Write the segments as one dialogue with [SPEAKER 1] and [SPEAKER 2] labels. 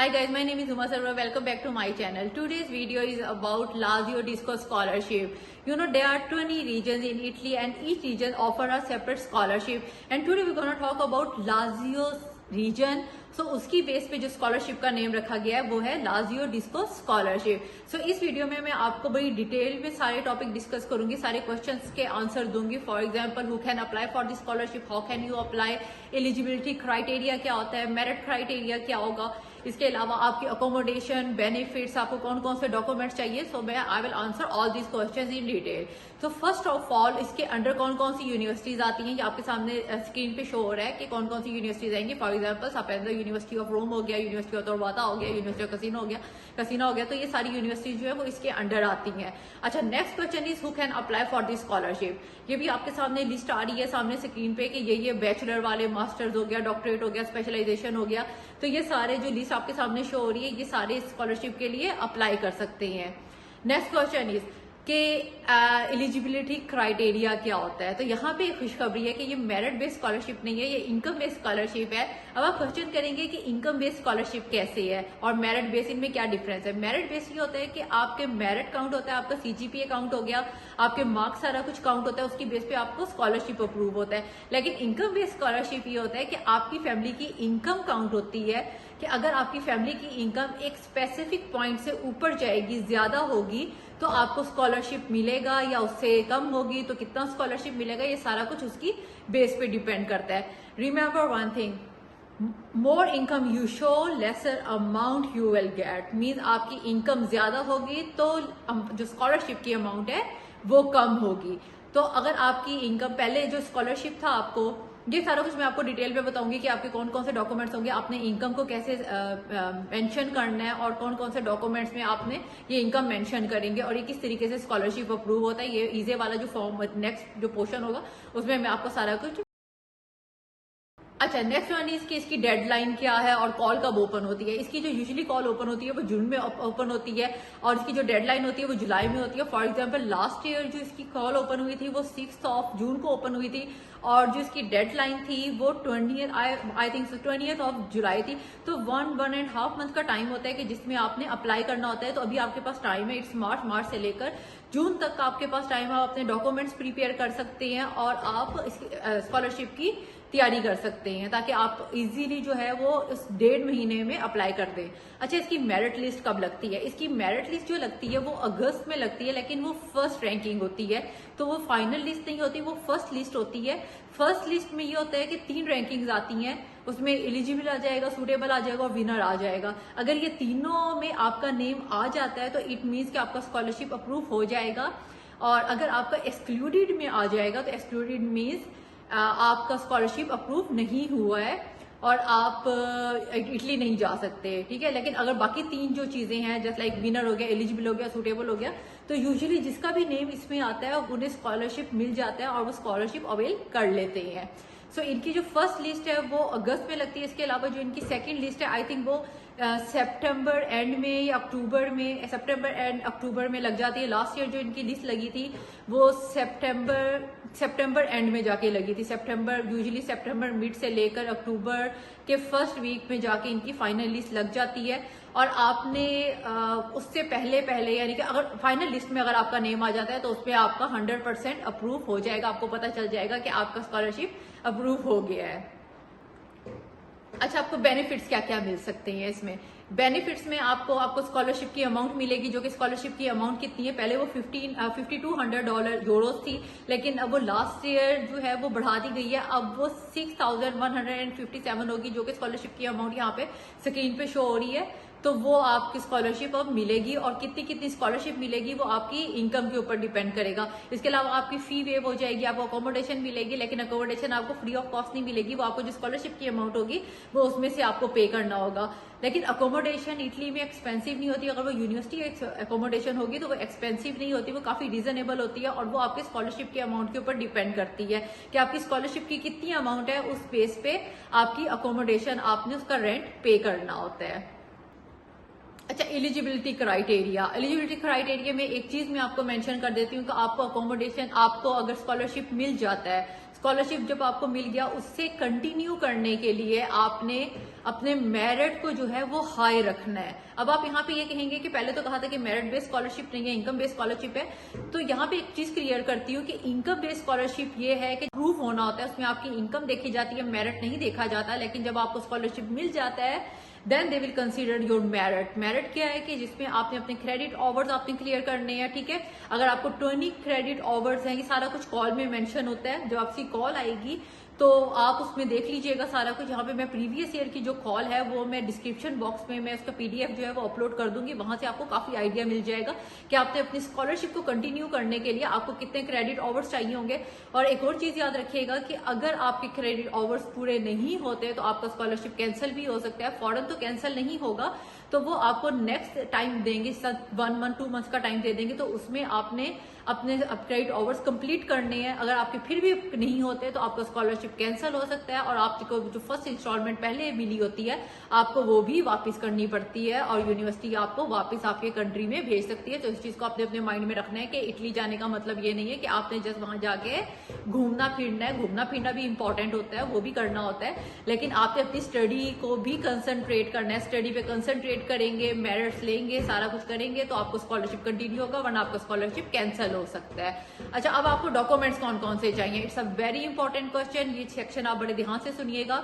[SPEAKER 1] Hi guys, my name is Uma Sarwar. Welcome back to my channel. Today's video is about Lazio Disco scholarship. You know there are 20 regions in Italy and each region offer a separate scholarship. And today we're going to talk about Lazio's region. So उसकी base पे जो scholarship का name रखा गया है वो है Lazio disco scholarship. सो इस वीडियो में मैं आपको बड़ी डिटेल में सारे टॉपिक डिस्कस करूंगी, सारे क्वेश्चंस के आंसर दूंगी. For example, who can apply for this scholarship, how can you apply, eligibility criteria क्या होता है, मेरिट क्राइटेरिया क्या होगा, इसके अलावा आपकी अकोमोडेशन, बेनिफिट्स, आपको कौन कौन से डॉक्यूमेंट्स चाहिए. सो मैं I will answer all these questions in detail. तो फर्स्ट ऑफ ऑल इसके अंडर कौन कौन सी यूनिवर्सिटीज आती हैं, ये आपके सामने स्क्रीन पे शो हो रहा है कि कौन कौन सी यूनिवर्सिटीज आएंगी. For example, Sapienza University of Rome हो गया, यूनिवर्सिटी ऑफ तोरबाता हो गया, यूनिवर्सिटी ऑफ कसिनो हो गया. तो ये सारी यूनिवर्सिटी जो है वो इसके अंडर आती हैं. अच्छा, next question is who can apply for this scholarship. ये भी आपके सामने लिस्ट आ रही है सामने स्क्रीन पे कि ये बैचलर वाले, मास्टर्स हो गया, डॉक्टरेट हो गया, स्पेशलाइजेशन हो गया. तो ये सारे जो लिस्ट आपके सामने शो हो रही है, ये सारे स्कॉलरशिप के लिए अप्लाई कर सकते हैं. नेक्स्ट क्वेश्चन इज कि एलिजिबिलिटी क्राइटेरिया क्या होता है. तो यहाँ पे खुशखबरी है कि ये मेरिट बेस्ड स्कॉलरशिप नहीं है, ये इनकम बेस्ड स्कॉलरशिप है. अब आप क्वेश्चन करेंगे कि इनकम बेस्ड स्कॉलरशिप कैसे है और मेरिट बेस्ड, इनमें क्या डिफरेंस है. मेरिट बेस्ड ये होता है कि आपके मेरिट काउंट होता है, आपका सीजीपीए काउंट हो गया, आपके मार्क्स सारा कुछ काउंट होता है, उसकी बेस पे आपको स्कॉलरशिप अप्रूव होता है. लेकिन इनकम बेस्ड स्कॉलरशिप ये होता है कि आपकी फैमिली की इनकम काउंट होती है कि अगर आपकी फैमिली की इनकम एक स्पेसिफिक पॉइंट से ऊपर जाएगी, ज्यादा होगी, तो आपको स्कॉलरशिप मिलेगा, या उससे कम होगी तो कितना स्कॉलरशिप मिलेगा. ये सारा कुछ उसकी बेस पे डिपेंड करता है. Remember one thing, more income you show lesser amount you will get. Means आपकी इनकम ज्यादा होगी तो जो स्कॉलरशिप की अमाउंट है वो कम होगी. तो अगर आपकी इनकम, पहले जो स्कॉलरशिप था आपको, ये सारा कुछ मैं आपको डिटेल में बताऊंगी कि आपके कौन कौन से डॉक्यूमेंट्स होंगे, आपने इनकम को कैसे मेंशन करना है और कौन कौन से डॉक्यूमेंट्स में आपने ये इनकम मेंशन करेंगे और ये किस तरीके से स्कॉलरशिप अप्रूव होता है. ये इजे वाला जो फॉर्म, नेक्स्ट जो पोर्शन होगा उसमें मैं आपको सारा कुछ. अच्छा, नेक्स्ट वन इज कि इसकी डेडलाइन क्या है और कॉल कब ओपन होती है. इसकी जो यूजुअली कॉल ओपन होती है वो जून में ओपन होती है और इसकी जो डेडलाइन होती है वो जुलाई में होती है. फॉर एग्जांपल, लास्ट ईयर जो इसकी कॉल ओपन हुई थी वो 6 जून को ओपन हुई थी और जो इसकी डेडलाइन थी वो 20th ऑफ जुलाई थी. तो 1.5 मंथ का टाइम होता है कि जिसमें आपने अप्लाई करना होता है. तो अभी आपके पास टाइम है, इट्स मार्च से लेकर जून तक का आपके पास टाइम है. आप अपने डॉक्यूमेंट्स प्रिपेयर कर सकते हैं और आप स्कॉलरशिप की तैयारी कर सकते हैं ताकि आप इजीली जो है वो इस 1.5 महीने में अप्लाई कर दें. अच्छा, इसकी मेरिट लिस्ट कब लगती है. इसकी मेरिट लिस्ट जो लगती है वो अगस्त में लगती है, लेकिन वो फर्स्ट रैंकिंग होती है. तो वो फाइनल लिस्ट नहीं होती, वो फर्स्ट लिस्ट होती है. फर्स्ट लिस्ट में ये होता है कि 3 रैंकिंग्स आती हैं, उसमें एलिजिबल आ जाएगा, सूटेबल आ जाएगा और विनर आ जाएगा. अगर ये तीनों में आपका नेम आ जाता है तो इट मीन्स कि आपका स्कॉलरशिप अप्रूव हो जाएगा. और अगर आपका एक्सक्लूडेड में आ जाएगा तो एक्सक्लूडेड मीन्स आपका स्कॉलरशिप अप्रूव नहीं हुआ है और आप इटली नहीं जा सकते. ठीक है, लेकिन अगर बाकी 3 जो चीजें हैं, जैसे लाइक विनर हो गया, एलिजिबल हो गया, सूटेबल हो गया, तो यूजुअली जिसका भी नेम इसमें आता है उन्हें स्कॉलरशिप मिल जाता है और वो स्कॉलरशिप अवेल कर लेते हैं. सो इनकी जो फर्स्ट लिस्ट है वो अगस्त में लगती है. इसके अलावा जो इनकी सेकेंड लिस्ट है, आई थिंक वो सितंबर एंड में या सितंबर एंड अक्टूबर में लग जाती है. लास्ट ईयर जो इनकी लिस्ट लगी थी वो सितंबर एंड में जाके लगी थी. यूजुअली सितंबर मिड से लेकर अक्टूबर के फर्स्ट वीक में जाके इनकी फाइनल लिस्ट लग जाती है. और आपने उससे पहले यानी कि अगर फाइनल लिस्ट में अगर आपका नेम आ जाता है तो उसमें आपका 100% अप्रूव हो जाएगा. आपको पता चल जाएगा कि आपका स्कॉलरशिप अप्रूव हो गया है. अच्छा, आपको बेनिफिट्स क्या क्या मिल सकते हैं इसमें. बेनिफिट्स में आपको स्कॉलरशिप की अमाउंट मिलेगी, जो कि स्कॉलरशिप की अमाउंट कितनी है, पहले वो $5200 यूरोस थी, लेकिन अब वो लास्ट ईयर जो है वो बढ़ा दी गई है. अब वो 6157 होगी, जो कि स्कॉलरशिप की अमाउंट यहाँ पे स्क्रीन पे शो हो रही है. तो वो आपकी स्कॉलरशिप अब मिलेगी और कितनी स्कॉलरशिप मिलेगी वो आपकी इनकम के ऊपर डिपेंड करेगा. इसके अलावा आपकी फी वेव हो जाएगी, आपको अकोमोडेशन मिलेगी, लेकिन अकोमोडेशन आपको फ्री ऑफ कॉस्ट नहीं मिलेगी. वो आपको जो स्कॉलरशिप की अमाउंट होगी वो उसमें से आपको पे करना होगा. लेकिन अकोमोडेशन इटली में एक्सपेंसिव नहीं होती. अगर वो यूनिवर्सिटी अकोमोडेशन होगी तो वो एक्सपेंसिव नहीं होती, वो काफी रीजनेबल होती है और वो आपके स्कॉलरशिप के अमाउंट के ऊपर डिपेंड करती है कि आपकी स्कॉलरशिप की कितनी अमाउंट है. उस बेस पे आपकी अकोमोडेशन, आपने उसका रेंट पे करना होता है. अच्छा, एलिजिबिलिटी क्राइटेरिया में एक चीज मैं आपको मेंशन कर देती हूँ कि आपको अकोमोडेशन, आपको अगर स्कॉलरशिप मिल जाता है, स्कॉलरशिप जब आपको मिल गया, उससे कंटिन्यू करने के लिए आपने अपने मेरिट को जो है वो हाई रखना है। अब आप यहाँ पे ये कहेंगे कि पहले तो कहा था कि मेरिट बेस्ड स्कॉलरशिप नहीं है, इनकम बेस्ड स्कॉलरशिप है। तो यहाँ पे एक चीज क्लियर करती हूँ कि इनकम बेस्ड स्कॉलरशिप ये है कि प्रूफ होना होता है, उसमें आपकी इनकम देखी जाती है, मेरिट नहीं देखा जाता। लेकिन जब आपको स्कॉलरशिप मिल जाता है then they will consider your merit. Merit क्या है कि जिसमें आपने अपने क्रेडिट आवर्स आपने क्लियर करने हैं, ठीक है। अगर आपको 20 क्रेडिट आवर्स हैं, ये सारा कुछ कॉल में मेंशन होता है। जब आपकी कॉल आएगी तो आप उसमें देख लीजिएगा सारा कुछ। यहाँ पे मैं प्रीवियस ईयर की जो कॉल है वो मैं डिस्क्रिप्शन बॉक्स में मैं उसका पीडीएफ जो है वो अपलोड कर दूंगी, वहां से आपको काफी आइडिया मिल जाएगा कि आपने अपनी स्कॉलरशिप को कंटिन्यू करने के लिए आपको कितने क्रेडिट आवर्स चाहिए होंगे। और एक और चीज याद रखिएगा कि अगर आपके क्रेडिट आवर्स पूरे नहीं होते तो आपका स्कॉलरशिप कैंसिल भी हो सकता है। फौरन तो कैंसिल नहीं होगा, तो वो आपको नेक्स्ट टाइम देंगे, 1 मंथ 2 मंथ का टाइम दे देंगे। तो उसमें आपने अपने क्रेडिट आवर्स कंप्लीट करने हैं। अगर आपके फिर भी नहीं होते तो आपका स्कॉलरशिप कैंसिल हो सकता है और आपको जो फर्स्ट इंस्टॉलमेंट पहले मिली होती है आपको वो भी वापस करनी पड़ती है और यूनिवर्सिटी आपको वापस आपके कंट्री में भेज सकती है। तो इस चीज को आपने अपने माइंड में रखना है कि इटली जाने का मतलब ये नहीं है कि आपने जस्ट वहां जाके घूमना फिरना है। घूमना फिरना भी इंपॉर्टेंट होता है, वो भी करना होता है, लेकिन आपने अपनी स्टडी को भी कंसंट्रेट करना है। स्टडी पे कंसंट्रेट करेंगे, मेरिट्स लेंगे, सारा कुछ करेंगे तो आपको स्कॉलरशिप कंटिन्यू होगा, वरना आपका स्कॉलरशिप कैंसिल हो सकता है। अच्छा, अब आपको डॉक्यूमेंट्स कौन कौन से चाहिए? It's a very important question. ये सेक्शन आप बड़े ध्यान से सुनिएगा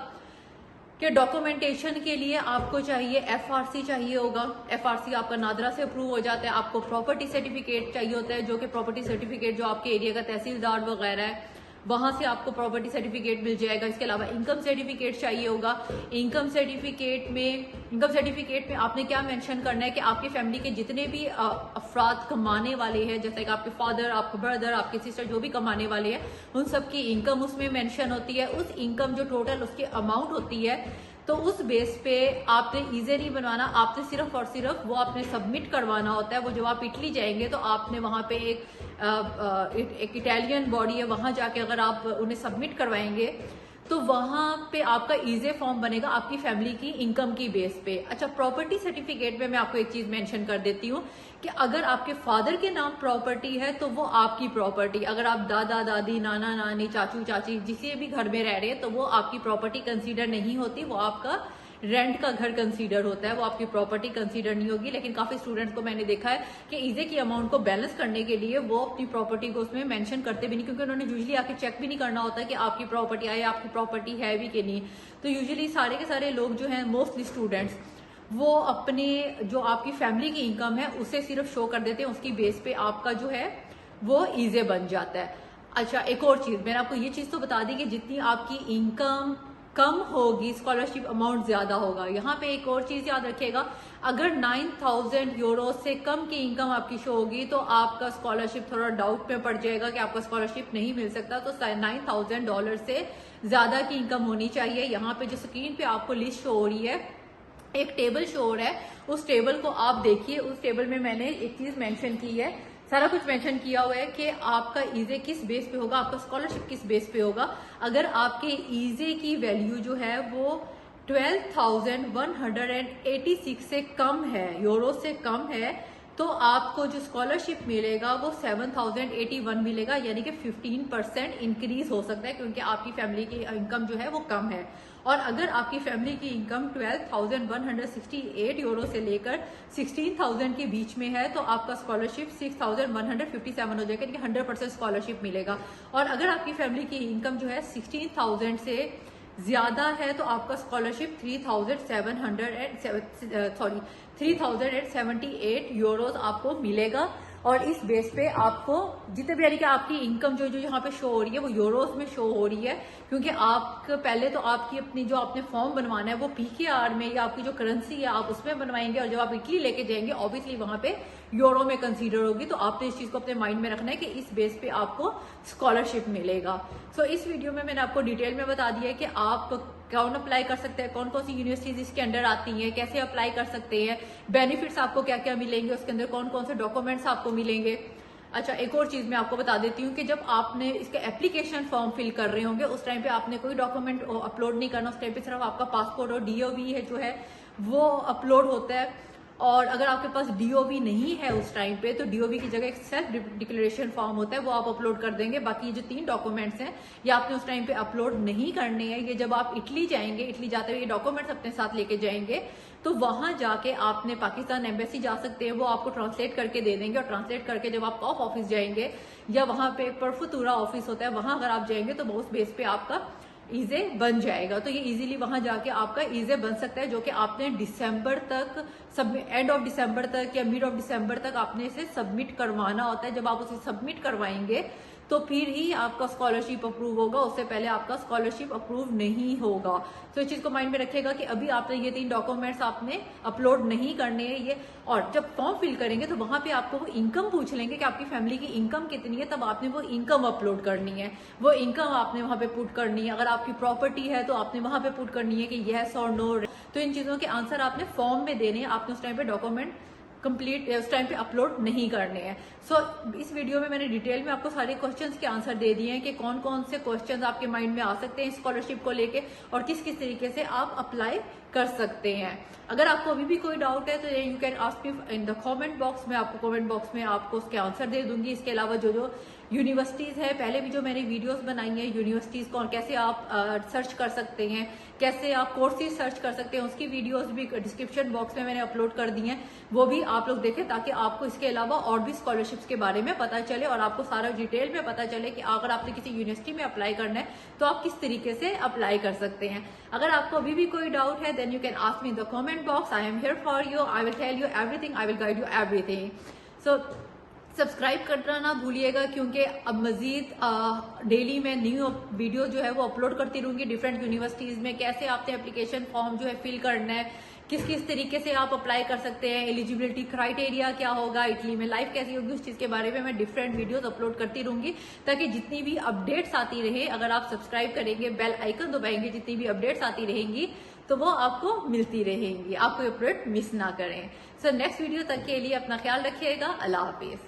[SPEAKER 1] कि डॉक्यूमेंटेशन के लिए आपको चाहिए एफआरसी चाहिए होगा। एफआरसी आपका नादरा से अप्रूव हो जाता है। आपको प्रॉपर्टी सर्टिफिकेट चाहिए होता है, जो कि प्रॉपर्टी सर्टिफिकेट जो आपके एरिया का तहसीलदार वगैरह है वहां से आपको प्रॉपर्टी सर्टिफिकेट मिल जाएगा। इसके अलावा इनकम सर्टिफिकेट चाहिए होगा। इनकम सर्टिफिकेट में आपने क्या मेंशन करना है कि आपकी फैमिली के जितने भी अफराद कमाने वाले हैं, जैसे कि आपके फादर, आपके ब्रदर, आपके सिस्टर, जो भी कमाने वाले हैं, उन सबकी इनकम उसमें मेंशन होती है। उस इनकम जो टोटल उसकी अमाउंट होती है, तो उस बेस पे आपने ईजे नहीं बनवाना, आपने सिर्फ और सिर्फ वो आपने सबमिट करवाना होता है। वो जब आप इटली जाएंगे तो आपने वहां पे एक इटालियन बॉडी है, वहां जाके अगर आप उन्हें सबमिट करवाएंगे तो वहां पे आपका ईजे फॉर्म बनेगा आपकी फैमिली की इनकम की बेस पे। अच्छा, प्रॉपर्टी सर्टिफिकेट में मैं आपको एक चीज मेंशन कर देती हूँ कि अगर आपके फादर के नाम प्रॉपर्टी है तो वो आपकी प्रॉपर्टी, अगर आप दादा दादी, नाना नानी, चाचू चाची जिसे भी घर में रह रहे हैं तो वो आपकी प्रॉपर्टी कंसीडर नहीं होती, वो आपका रेंट का घर कंसीडर होता है, वो आपकी प्रॉपर्टी कंसीडर नहीं होगी। लेकिन काफी स्टूडेंट्स को मैंने देखा है कि ईजे की अमाउंट को बैलेंस करने के लिए वो अपनी प्रॉपर्टी को उसमें मेंशन करते भी नहीं, क्योंकि उन्होंने यूजुअली आके चेक भी नहीं करना होता कि आपकी प्रॉपर्टी है, आपकी प्रॉपर्टी है भी कि नहीं। तो यूजुअली सारे के सारे लोग जो हैं, मोस्टली स्टूडेंट्स, वो अपने जो आपकी फैमिली की इनकम है उसे सिर्फ शो कर देते हैं, उसकी बेस पे आपका जो है वो ईजे बन जाता है। अच्छा, एक और चीज मैंने आपको ये चीज तो बता दी कि जितनी आपकी इनकम कम होगी स्कॉलरशिप अमाउंट ज्यादा होगा। यहाँ पे एक और चीज याद रखिएगा, अगर 9000 यूरो से कम की इनकम आपकी शो होगी तो आपका स्कॉलरशिप थोड़ा डाउट में पड़ जाएगा कि आपका स्कॉलरशिप नहीं मिल सकता। तो $9000 से ज्यादा की इनकम होनी चाहिए। यहाँ पे जो स्क्रीन पे आपको लिस्ट शो हो रही है, एक टेबल शो हो रहा है, उस टेबल को आप देखिए। उस टेबल में मैंने एक चीज मेंशन की है, सारा कुछ मेंशन किया हुआ है कि आपका ईजे किस बेस पे होगा, आपका स्कॉलरशिप किस बेस पे होगा। अगर आपके ईजे की वैल्यू जो है वो 12,186 से कम है, यूरो से कम है, तो आपको जो स्कॉलरशिप मिलेगा वो 7,081 मिलेगा, यानी कि 15% इंक्रीज हो सकता है, क्योंकि आपकी फैमिली की इनकम जो है वो कम है। और अगर आपकी फैमिली की इनकम 12,168 यूरो से लेकर 16,000 के बीच में है तो आपका स्कॉलरशिप 6,157 हो जाएगा, यानी कि 100% स्कॉलरशिप मिलेगा। और अगर आपकी फैमिली की इनकम जो है 16,000 से ज्यादा है तो आपका स्कॉलरशिप 3,078 यूरोज आपको मिलेगा। और इस बेस पे आपको जितने भी, यानी कि आपकी इनकम जो यहाँ पे शो हो रही है वो यूरोज में शो हो रही है, क्योंकि आप पहले तो आपकी अपनी जो आपने फॉर्म बनवाना है वो पीकेआर में या आपकी जो करेंसी है आप उसमें बनवाएंगे, और जब आप इटली लेके जाएंगे ऑब्वियसली वहां पे यूरो में कंसीडर होगी। तो आपने इस चीज को अपने माइंड में रखना है कि इस बेस पे आपको स्कॉलरशिप मिलेगा। सो इस वीडियो में मैंने आपको डिटेल में बता दिया है कि आप कौन अप्लाई कर सकते हैं, कौन कौन सी यूनिवर्सिटीज इसके अंडर आती हैं, कैसे अप्लाई कर सकते हैं, बेनिफिट्स आपको क्या क्या मिलेंगे, उसके अंदर कौन कौन से डॉक्यूमेंट्स आपको मिलेंगे। अच्छा, एक और चीज मैं आपको बता देती हूँ कि जब आपने इसका एप्लीकेशन फॉर्म फिल कर रहे होंगे उस टाइम पे आपने कोई डॉक्यूमेंट अपलोड नहीं करना। उस टाइम पे सिर्फ आपका पासपोर्ट और डीओवी है जो है वो अपलोड होता है। और अगर आपके पास डीओवी नहीं है उस टाइम पे, तो डीओवी की जगह एक सेल्फ डिक्लेरेशन फॉर्म होता है, वो आप अपलोड कर देंगे। बाकी ये जो 3 डॉक्यूमेंट्स हैं ये आपने उस टाइम पे अपलोड नहीं करने हैं। ये जब आप इटली जाएंगे, इटली जाते हुए ये डॉक्यूमेंट्स अपने साथ लेके जाएंगे, तो वहां जाके आपने पाकिस्तान एम्बेसी जा सकते हैं, वो आपको ट्रांसलेट करके दे देंगे। और ट्रांसलेट करके जब आप कॉफ ऑफिस जाएंगे या वहां पे परफुतूरा ऑफिस होता है, वहां अगर आप जाएंगे तो उस बेस पे आपका ईजे बन जाएगा। तो ये इजीली वहां जाके आपका ईजे बन सकता है, जो कि आपने दिसंबर तक एंड ऑफ दिसंबर तक या मिड ऑफ दिसंबर तक आपने इसे सबमिट करवाना होता है। जब आप उसे सबमिट करवाएंगे तो फिर ही आपका स्कॉलरशिप अप्रूव होगा, उससे पहले आपका स्कॉलरशिप अप्रूव नहीं होगा। तो इस चीज को माइंड में रखिएगा कि अभी आपने ये 3 डॉक्यूमेंट्स आपने अपलोड नहीं करने हैं ये। और जब फॉर्म फिल करेंगे तो वहां पे आपको वो इनकम पूछ लेंगे कि आपकी फैमिली की इनकम कितनी है, तब आपने वो इनकम अपलोड करनी है। वो इनकम आपने वहां पे पुट करनी है। अगर आपकी प्रॉपर्टी है तो आपने वहां पे पुट करनी है कि येस और नो। तो इन चीजों के आंसर आपने फॉर्म में देने हैं, आपने उस टाइम पे डॉक्यूमेंट कंप्लीट उस टाइम पे अपलोड नहीं करने हैं। सो इस वीडियो में मैंने डिटेल में आपको सारे क्वेश्चंस के आंसर दे दिए हैं कि कौन कौन से क्वेश्चंस आपके माइंड में आ सकते हैं स्कॉलरशिप को लेके और किस किस तरीके से आप अप्लाई कर सकते हैं। अगर आपको अभी भी कोई डाउट है तो you can ask me in the comment box में, आपको कमेंट बॉक्स में आपको उसके आंसर दे दूंगी। इसके अलावा जो यूनिवर्सिटीज है, पहले भी जो मैंने वीडियोस बनाई हैं यूनिवर्सिटीज को कैसे आप सर्च कर सकते हैं, कैसे आप कोर्सेज सर्च कर सकते हैं, उसकी वीडियोस भी डिस्क्रिप्शन बॉक्स में मैंने अपलोड कर दी हैं, वो भी आप लोग देखें ताकि आपको इसके अलावा और भी स्कॉलरशिप्स के बारे में पता चले और आपको सारा डिटेल में पता चले कि अगर आपने किसी यूनिवर्सिटी में अप्लाई करना है तो आप किस तरीके से अप्लाई कर सकते हैं। अगर आपको अभी भी कोई डाउट है then you can ask me in the comment box. I am here for you, I will tell you everything, I will guide you everything. So subscribe करना ना भूलिएगा, क्योंकि अब मजीद डेली मैं न्यू वीडियो जो है वो अपलोड करती रहूंगी डिफरेंट यूनिवर्सिटीज में, कैसे आपने एप्लीकेशन फॉर्म जो है फिल करना है, किस किस तरीके से आप अप्लाई कर सकते हैं, एलिजिबिलिटी क्राइटेरिया क्या होगा, इटली में लाइफ कैसी होगी, उस चीज के बारे में मैं डिफरेंट वीडियोस अपलोड करती रहूंगी ताकि जितनी भी अपडेट्स आती रहे, अगर आप सब्सक्राइब करेंगे, बेल आइकन दबाएंगे, जितनी भी अपडेट्स आती रहेंगी तो वो आपको मिलती रहेंगी, आप कोई अपडेट मिस ना करें। सो नेक्स्ट वीडियो तक के लिए अपना ख्याल रखिएगा। अल्लाह हाफिज।